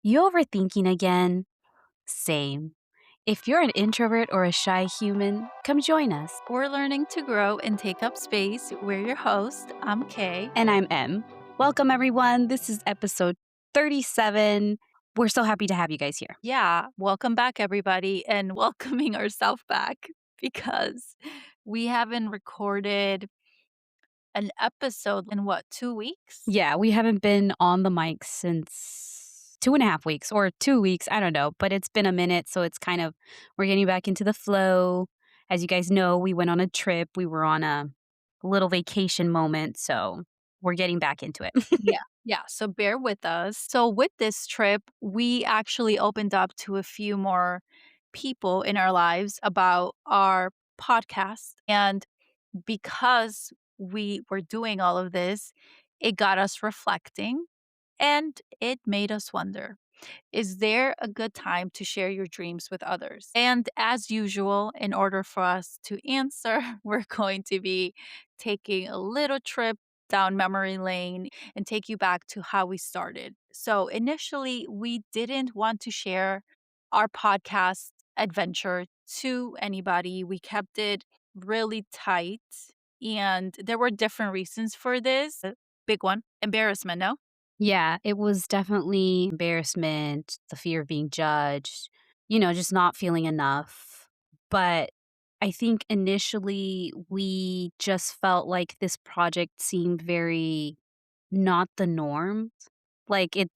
You overthinking again? Same. If you're an introvert or a shy human, come join us. We're learning to grow and take up space. We're your host. I'm Kay. And I'm Em. Welcome, everyone. This is episode 37. We're so happy to have you guys here. Yeah, welcome back, everybody, and welcoming ourselves back because we haven't recorded an episode in what, 2 weeks? Yeah, we haven't been on the mic since 2.5 weeks or 2 weeks. I don't know, but it's been a minute. So it's kind of, we're getting back into the flow. As you guys know, we went on a trip. We were on a little vacation moment. So we're getting back into it. Yeah. Yeah. So bear with us. So, with this trip, we actually opened up to a few more people in our lives about our podcast. And because we were doing all of this, it got us reflecting and it made us wonder, is there a good time to share your dreams with others? And as usual, in order for us to answer, we're going to be taking a little trip down memory lane and take you back to how we started. So, initially, we didn't want to share our podcast adventure to anybody. We kept it really tight, and there were different reasons for this. A big one, embarrassment, no? Yeah, it was definitely embarrassment, the fear of being judged, just not feeling enough. But I think initially we just felt like this project seemed very not the norm. Like it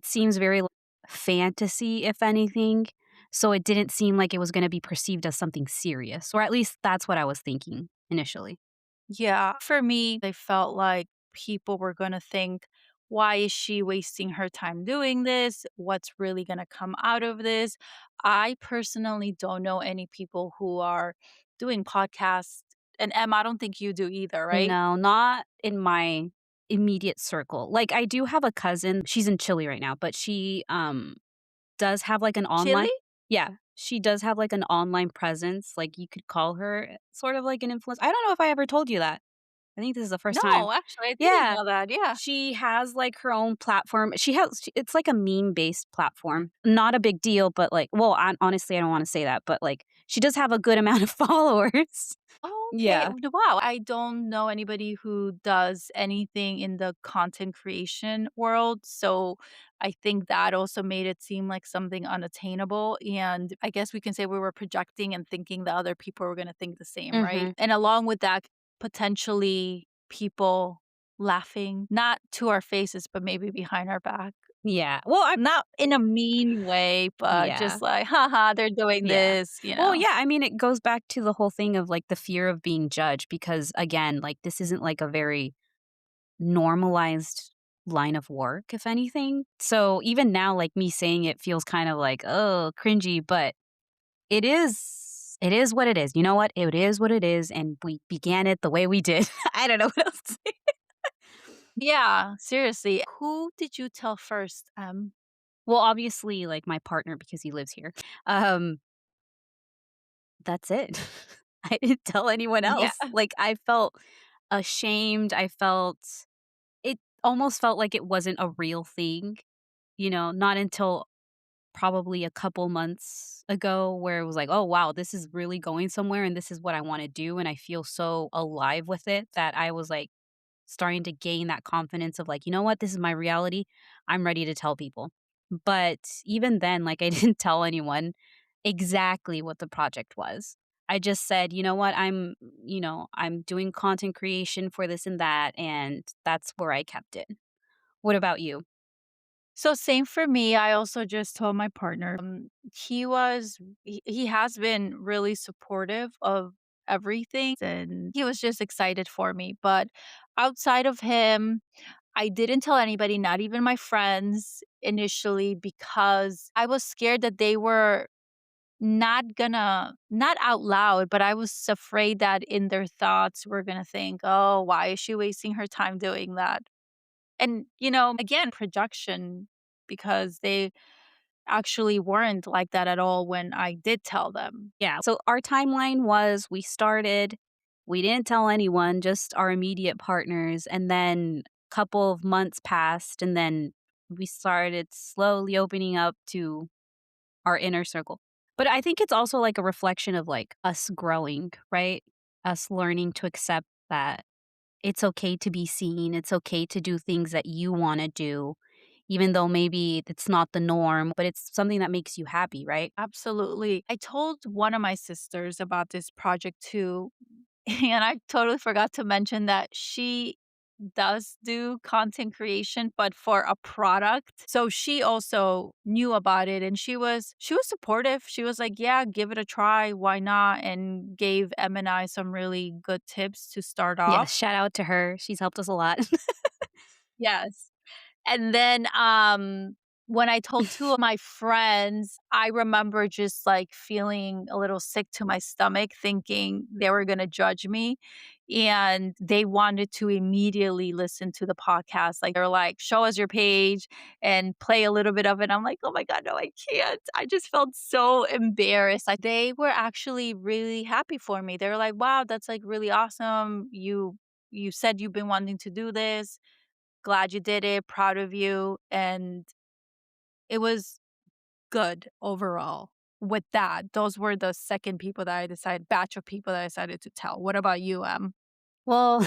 seems very like fantasy, if anything. So it didn't seem like it was going to be perceived as something serious, or at least that's what I was thinking initially. Yeah, for me, I felt like people were going to think, why is she wasting her time doing this? What's really going to come out of this? I personally don't know any people who are doing podcasts. And Em, I don't think you do either, right? No, not in my immediate circle. Like, I do have a cousin, she's in Chile right now, but she, does have, like, an Chili? online. Yeah, she does have, like, an online presence, like, you could call her sort of like an influencer. I don't know if I ever told you that. I think this is the first time. No, actually, I didn't Yeah, know that. Yeah. she has, like, her own platform. It's like a meme-based platform. Not a big deal, but, like well, honestly, I don't wanna say that, but, like, she does have a good amount of followers. Oh, okay. Yeah. Wow. I don't know anybody who does anything in the content creation world. So I think that also made it seem like something unattainable. And I guess we can say we were projecting and thinking that other people were going to think the same, right? Mhm. And along with that, potentially people laughing, not to our faces, but maybe behind our back. Yeah. Well, I Not in a mean way, but yeah. just like, haha, they're doing Yeah. this, you Well, know? yeah, I mean, it goes back to the whole thing of, like, the fear of being judged because, again, like, this isn't, like, a very normalized line of work, if anything. So, even now, like, me saying it feels kind of like, "Oh, cringy," but it is what it is. You know what? It is what it is, and we began it the way we did. I don't know what else to say. Yeah, seriously. Who did you tell first? Well, obviously, like, my partner because he lives here. Um, that's it. I didn't tell anyone Yeah. else. Like, I felt ashamed. It almost felt like it wasn't a real thing, not until probably a couple months ago where it was like, "Oh, wow, this is really going somewhere and this is what I wanna do," and I feel so alive with it that I was, like, starting to gain that confidence of like, "You know what? This is my reality. I'm ready to tell people." But even then, like, I didn't tell anyone exactly what the project was. I just said, "You know what? I'm doing content creation for this and that," and that's where I kept it. What about you? So same for me. I also just told my partner. He has been really supportive of everything and he was just excited for me. But outside of him, I didn't tell anybody, not even my friends initially, because I was scared that they were not out loud, but I was afraid that in their thoughts were gonna think, "Oh, why is she wasting her time doing that?" And, again, projection because they actually weren't like that at all when I did tell them. Yeah. So our timeline was we didn't tell anyone, just our immediate partners, and then couple of months passed and then we started slowly opening up to our inner circle. But I think it's also like a reflection of like us growing, right? Us learning to accept that it's okay to be seen. It's okay to do things that you want to do, even though maybe it's not the norm, but it's something that makes you happy, right? Absolutely. I told one of my sisters about this project too, and I totally forgot to mention that she does do content creation, but for a product. So she also knew about it and she was supportive. She was like, "Yeah, give it a try. Why not?" And gave Em and I some really good tips to start Yes, off. shout out to her. She's helped us a lot. Yes. And then, when I told 2 of my friends, I remember just, like, feeling a little sick to my stomach, thinking they were gonna judge me, and they wanted to immediately listen to the podcast, like, they were like, "Show us your page and play a little bit of it." I'm like, "Oh my god, no, I can't." I just felt so embarrassed. Like, they were actually really happy for me. They were like, "Wow, that's, like, really awesome. You said you've been wanting to do this. Glad you did it, proud of you," and it was good overall. With that, those were the 2nd people that I decided batch of people that I decided to tell. What about you, Em? Well,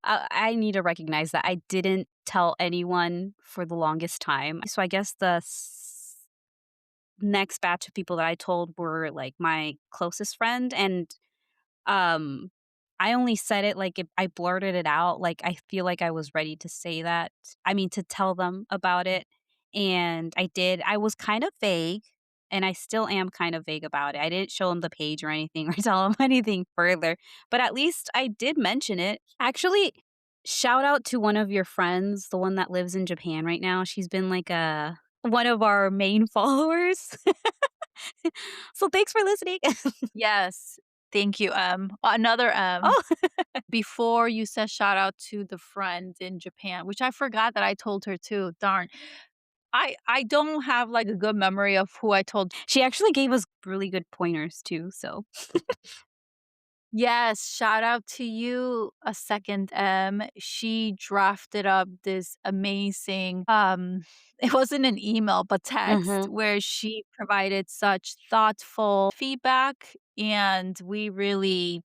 I need to recognize that I didn't tell anyone for the longest time. So I guess the next batch of people that I told were like my closest friend, and um, I only said it like I blurted it out, like, I feel like I was ready to say that. I mean, to tell them about it, and I did. I was kind of vague, and I still am kind of vague about it. I didn't show him the page or anything or tell him anything further, but at least I did mention it. Actually, shout out to one of your friends, the one that lives in Japan right now. She's been like a one of our main followers. So thanks for listening. Yes. Thank you, Em. Another M. Oh, Before you said shout out to the friend in Japan, which I forgot that I told her too, darn. I don't have, like, a good memory of who I told. she actually gave us really good pointers too, so Yes, shout out to you, a second M. She drafted up this amazing, it wasn't an email, but text Mhm. where she provided such thoughtful feedback, and we really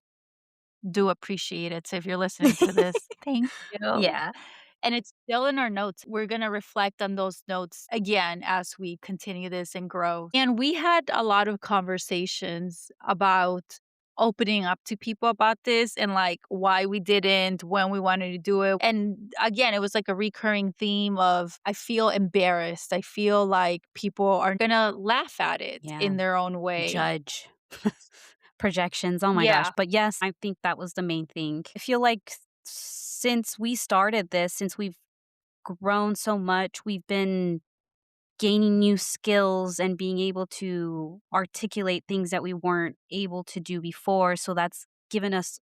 do appreciate it. So if you're listening to this, thank you. Yeah. And it's still in our notes. We're gonna reflect on those notes again as we continue this and grow. And we had a lot of conversations about opening up to people about this and like why we didn't, when we wanted to do it. And again, it was like a recurring theme of I feel embarrassed. I feel like people are gonna laugh at it Yeah. in their own way. Judge. Projections, oh my gosh, Yeah. but yes, I think that was the main thing. I feel like since we started this, since we've grown so much, we've been gaining new skills and being able to articulate things that we weren't able to do before, so that's given us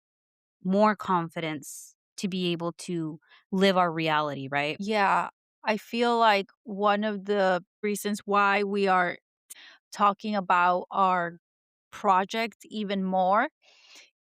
more confidence to be able to live our reality, right? Yeah. I feel like one of the reasons why we are talking about our project even more.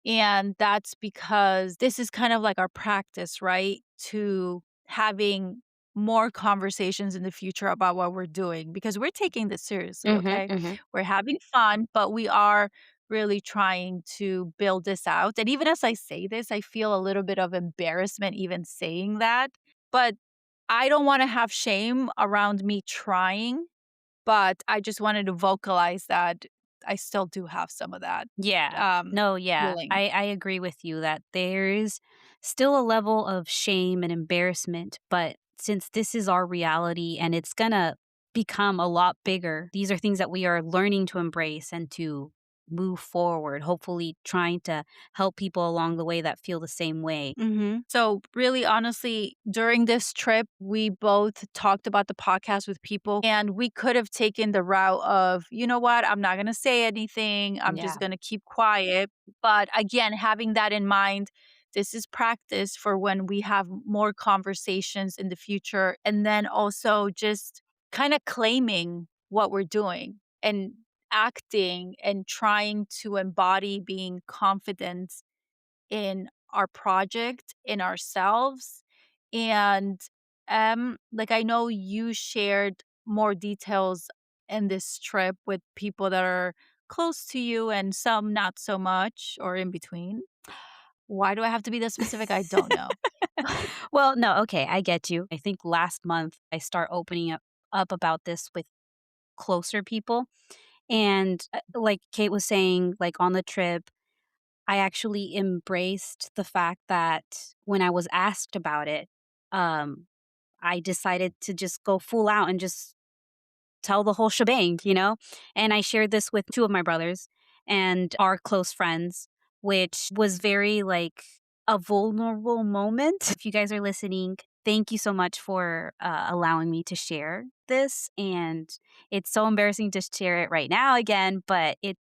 And that's because this is kind of like our practice, right? To having more conversations in the future about what we're doing because we're taking this seriously, Mhm, okay? mhm. We're having fun, but we are really trying to build this out. And even as I say this, I feel a little bit of embarrassment even saying that. But I don't want to have shame around me trying, but I just wanted to vocalize that I still do have some of that, Yeah. um, No, yeah. feeling. I agree with you that there is still a level of shame and embarrassment, but since this is our reality and it's gonna become a lot bigger, these are things that we are learning to embrace and to move forward, hopefully trying to help people along the way that feel the same way. Mhm. So, really, honestly, during this trip, we both talked about the podcast with people, and we could have taken the route of, you know what, I'm not going to say anything. I'm just Yeah. going to keep quiet. But again, having that in mind, this is practice for when we have more conversations in the future. And then also just kind of claiming what we're doing and acting and trying to embody being confident in our project, in ourselves, and Like, I know you shared more details in this trip with people that are close to you and some not so much or in between. Why do I have to be that specific? I don't know. Well, no, okay, I get you. I think last month I start opening up about this with closer people, and, like Kate was saying, like, on the trip, I actually embraced the fact that when I was asked about it, um, I decided to just go full out and just tell the whole shebang, you know? And I shared this with 2 of my brothers and our close friends, which was very, like, a vulnerable moment. If you guys are listening, thank you so much for, allowing me to share this, and it's so embarrassing to share it right now again, but it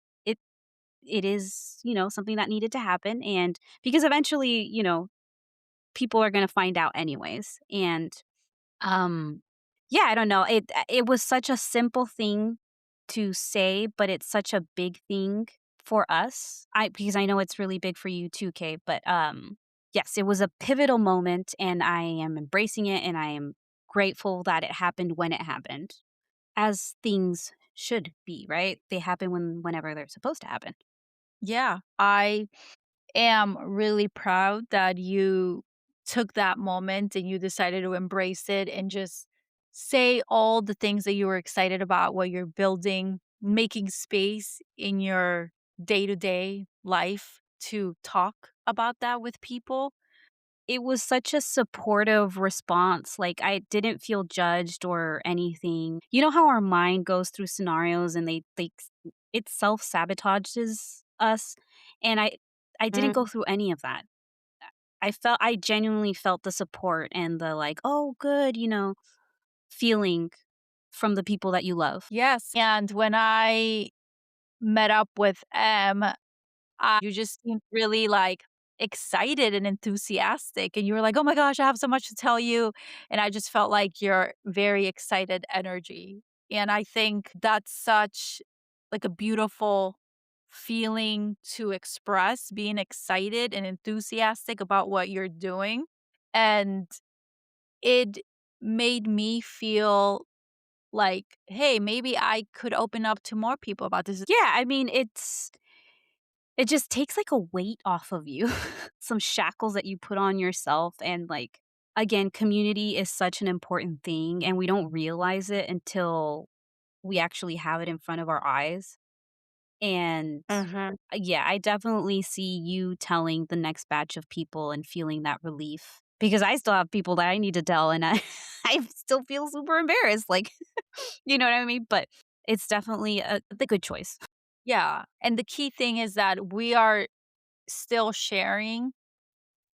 it is, something that needed to happen, and because eventually, people are gonna find out anyways, and yeah, I don't know. It was such a simple thing to say, but it's such a big thing for us. I Because I know it's really big for you too, Kate, but yes, it was a pivotal moment and I am embracing it and I am grateful that it happened when it happened. As things should be, right? They happen whenever they're supposed to happen. Yeah, I am really proud that you took that moment and you decided to embrace it and just say all the things that you were excited about, what you're building, making space in your day to day life to talk about that with people. It was such a supportive response, like, I didn't feel judged or anything. You know how our mind goes through scenarios and it self-sabotages us? And I didn't go Mm. through any of that. I genuinely felt the support and the, like, "Oh, good," feeling from the people that you love. Yes. And when I met up with M, you just seemed really, like, excited and enthusiastic, and you were like, "Oh my gosh, I have so much to tell you," and I just felt like your very excited energy, and I think that's such, like, a beautiful feeling to express, being excited and enthusiastic about what you're doing, and it made me feel like, "Hey, maybe I could open up to more people about this." Yeah, I mean, it just takes, like, a weight off of you, some shackles that you put on yourself, and, like, again, community is such an important thing, and we don't realize it until we actually have it in front of our eyes, and, Mhm. yeah, I definitely see you telling the next batch of people and feeling that relief, because I still have people that I need to tell, and I I still feel super embarrassed, like, you know what I mean? But it's definitely the good choice. Yeah, and the key thing is that we are still sharing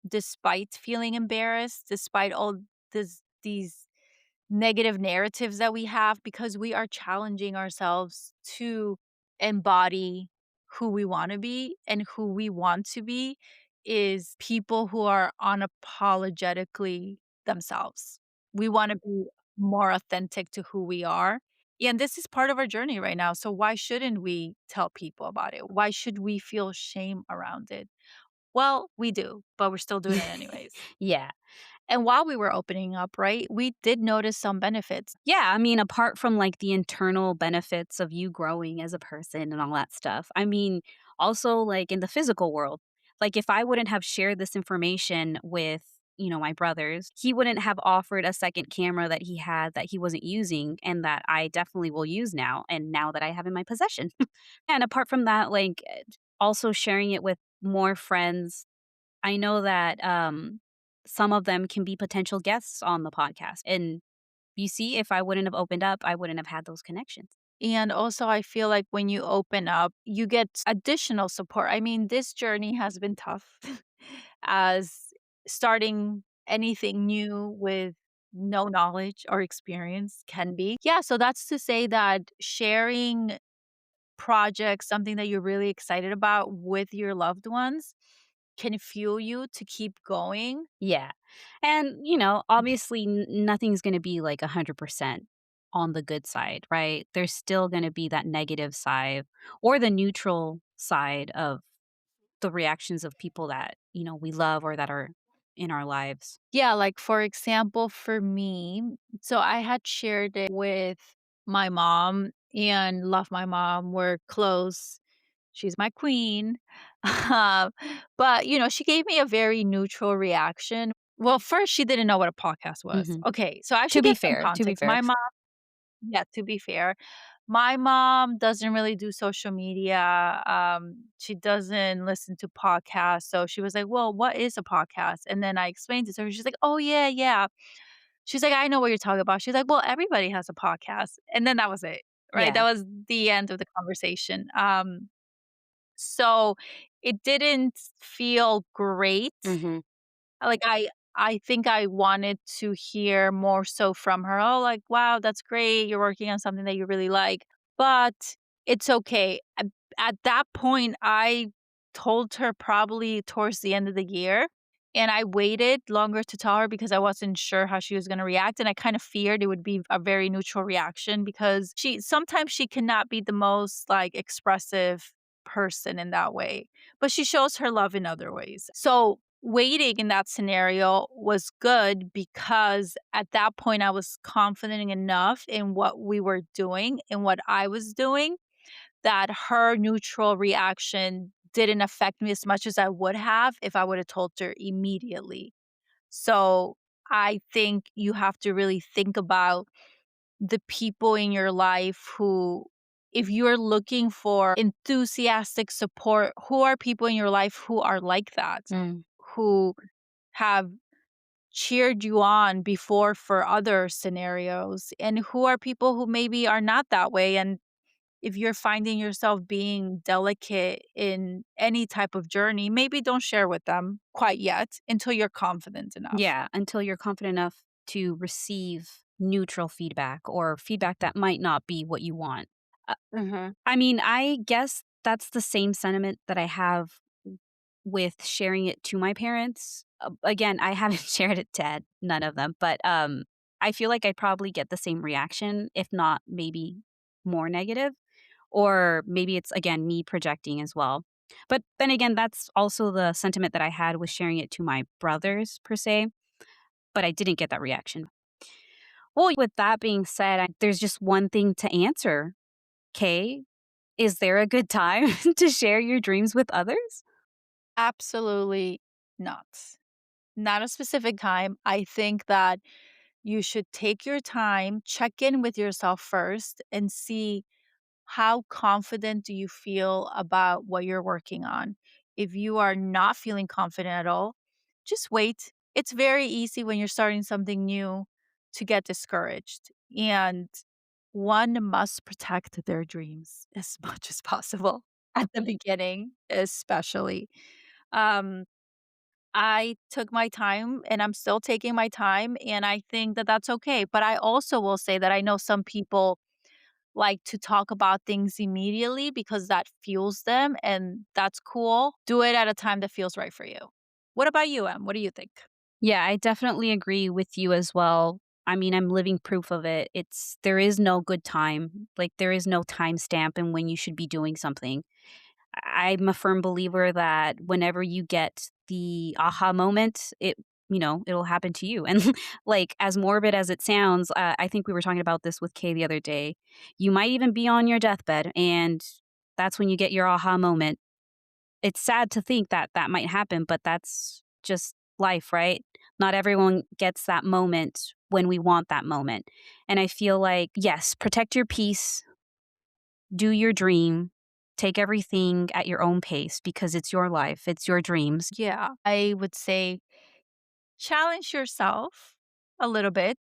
despite feeling embarrassed, despite all these negative narratives that we have because we are challenging ourselves to embody who we wanna be, and who we want to be is people who are unapologetically themselves. We wanna be more authentic to who we are, and this is part of our journey right now, so why shouldn't we tell people about it? Why should we feel shame around it? Well, we do, but we're still doing it anyways. Yeah. And while we were opening up, right, we did notice some benefits. Yeah, I mean, apart from, like, the internal benefits of you growing as a person and all that stuff, I mean, also, like, in the physical world, like, if I wouldn't have shared this information with, my brothers, he wouldn't have offered a second camera that he had that he wasn't using and that I definitely will use now, and now that I have in my possession. And apart from that, like, also sharing it with more friends, I know that, some of them can be potential guests on the podcast, and you see, if I wouldn't have opened up, I wouldn't have had those connections. And also, I feel like when you open up, you get additional support. I mean, this journey has been tough as starting anything new with no knowledge or experience can be. Yeah, so that's to say that sharing projects, something that you're really excited about with your loved ones, can fuel you to keep going. Yeah. And, obviously, nothing's going to be like 100% on the good side, right? There's still going to be that negative side or the neutral side of the reactions of people that, we love or that are in our lives. Yeah, like, for example, for me, so I had shared it with my mom and love my mom, we're close, she's my queen, um, but, she gave me a very neutral reaction. Well, first, she didn't know what a podcast was. Mhm. Okay, so I To should be get some fair, to be context. fair. Yeah, to be fair, my mom doesn't really do social media, she doesn't listen to podcasts, so she was like, "Well, what is a podcast?" And then I explained it to her, she's like, "Oh, yeah, yeah." She's like, "I know what you're talking about." She's like, "Well, everybody has a podcast." And then that was it, right? That Yeah. was the end of the conversation. So it didn't feel great. Mhm. Like, I think I wanted to hear more so from her, "Oh, like, wow, that's great. You're working on something that you really like." But it's okay. At that point, I told her probably towards the end of the year, and I waited longer to tell her because I wasn't sure how she was gonna react, and I kind of feared it would be a very neutral reaction because she cannot be the most, like, expressive person in that way, but she shows her love in other ways. So, waiting in that scenario was good because at that point, I was confident enough in what we were doing and what I was doing that her neutral reaction didn't affect me as much as I would have if I would have told her immediately. So, I think you have to really think about the people in your life who, if you're looking for enthusiastic support, who are people in your life who are like that, Mm. who have cheered you on before for other scenarios, and who are people who maybe are not that way. And if you're finding yourself being delicate in any type of journey, maybe don't share with them quite yet until you're confident enough. Yeah, until you're confident enough to receive neutral feedback or feedback that might not be what you want. Uh, Mhm. I mean, I guess that's the same sentiment that I have with sharing it to my parents. Again, I haven't shared it to none of them, but I feel like I'd probably get the same reaction, if not maybe more negative, or maybe it's again me projecting as well. But then again, that's also the sentiment that I had with sharing it to my brothers per se, but I didn't get that reaction. Well, with that being said, there's just one thing to answer. Okay, is there a good time to share your dreams with others? Absolutely not. Not a specific time. I think that you should take your time, check in with yourself first, and see how confident do you feel about what you're working on. If you are not feeling confident at all, just wait. It's very easy when you're starting something new to get discouraged. And one must protect their dreams as much as possible at the beginning, especially. Um, I took my time and I'm still taking my time, and I think that that's okay. But I also will say that I know some people like to talk about things immediately because that fuels them, and that's cool. Do it at a time that feels right for you. What about you, Em? What do you think? Yeah, I definitely agree with you as well. I mean, I'm living proof of it. There is no good time. Like there is no timestamp in when you should be doing something. I'm a firm believer that whenever you get the aha moment, it'll happen to you. And like as morbid as it sounds, I think we were talking about this with Kay the other day. You might even be on your deathbed, and that's when you get your aha moment. It's sad to think that that might happen, but that's just life, right? Not everyone gets that moment when we want that moment. And I feel like, yes, protect your peace, do your dream, take everything at your own pace because it's your life, it's your dreams. Yeah, I would say challenge yourself a little bit.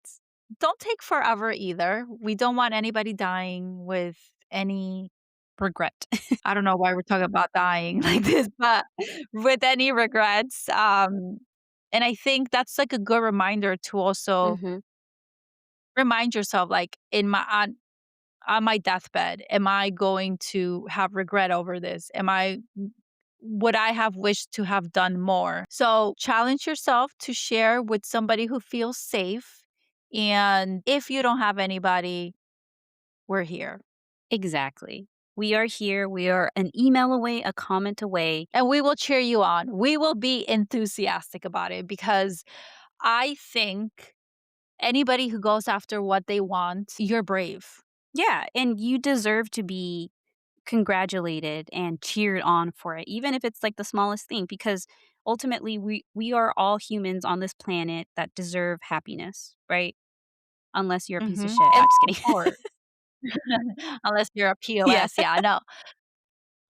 Don't take forever either. We don't want anybody dying with any, Regret. I don't know why we're talking about dying like this, but with any regrets. And I think that's like a good reminder to also Mhm. remind yourself, like, on my deathbed, am I going to have regret over this? Would I have wished to have done more? So challenge yourself to share with somebody who feels safe. And if you don't have anybody, we're here. Exactly. We are here. We are an email away, a comment away. And we will cheer you on. We will be enthusiastic about it because I think anybody who goes after what they want, you're brave. Yeah, and you deserve to be congratulated and cheered on for it, even if it's like the smallest thing, because ultimately we are all humans on this planet that deserve happiness, right? Unless you're a piece of Mhm. shit. And I'm just kidding. support. Unless you're a Yeah. POS, yeah, no.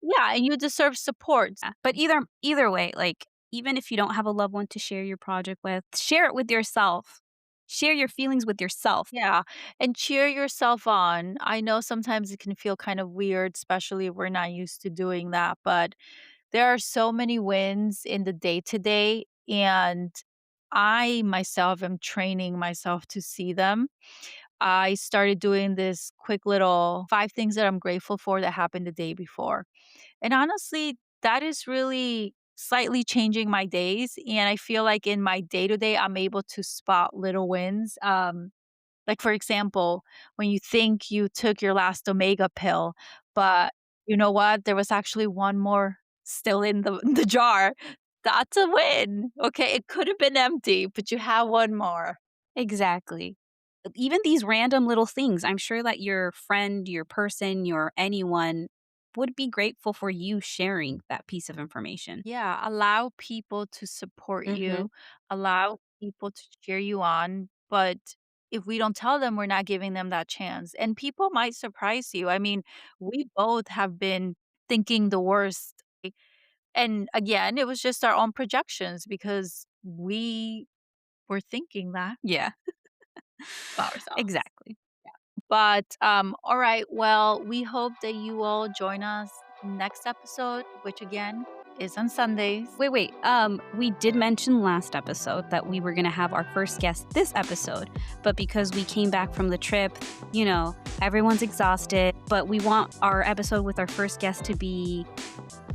Yeah, and you deserve support. Yeah. But either way, like even if you don't have a loved one to share your project with, share it with yourself. Share your feelings with yourself. Yeah, and cheer yourself on. I know sometimes it can feel kind of weird, especially if we're not used to doing that, but there are so many wins in the day to day, and I myself am training myself to see them. I started doing this quick little 5 things that I'm grateful for that happened the day before. And honestly, that is really slightly changing my days, and I feel like in my day to day, I'm able to spot little wins. Like, for example, when you think you took your last omega pill, but you know what? There was actually one more still in the jar. That's a win. Okay, it could have been empty, but you have one more. Exactly. Even these random little things, I'm sure that your friend, your person, your anyone would be grateful for you sharing that piece of information. Yeah, allow people to support Mhm. you, allow people to cheer you on, but if we don't tell them, we're not giving them that chance, and people might surprise you. I mean, we both have been thinking the worst, and again, it was just our own projections because we were thinking that Yeah, about ourselves. exactly. But, all right, well, we hope that you all join us next episode, which again is on Sundays. Wait. We did mention last episode that we were going to have our first guest this episode, but because we came back from the trip, everyone's exhausted, but we want our episode with our first guest to be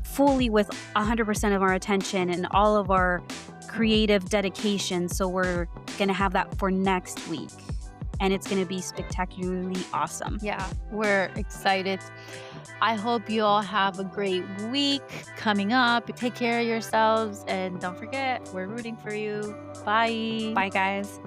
fully with 100% of our attention and all of our creative dedication. So we're going to have that for next week. And it's going to be spectacularly awesome. Yeah, we're excited. I hope you all have a great week coming up. Take care of yourselves and don't forget, we're rooting for you. Bye. Bye, guys.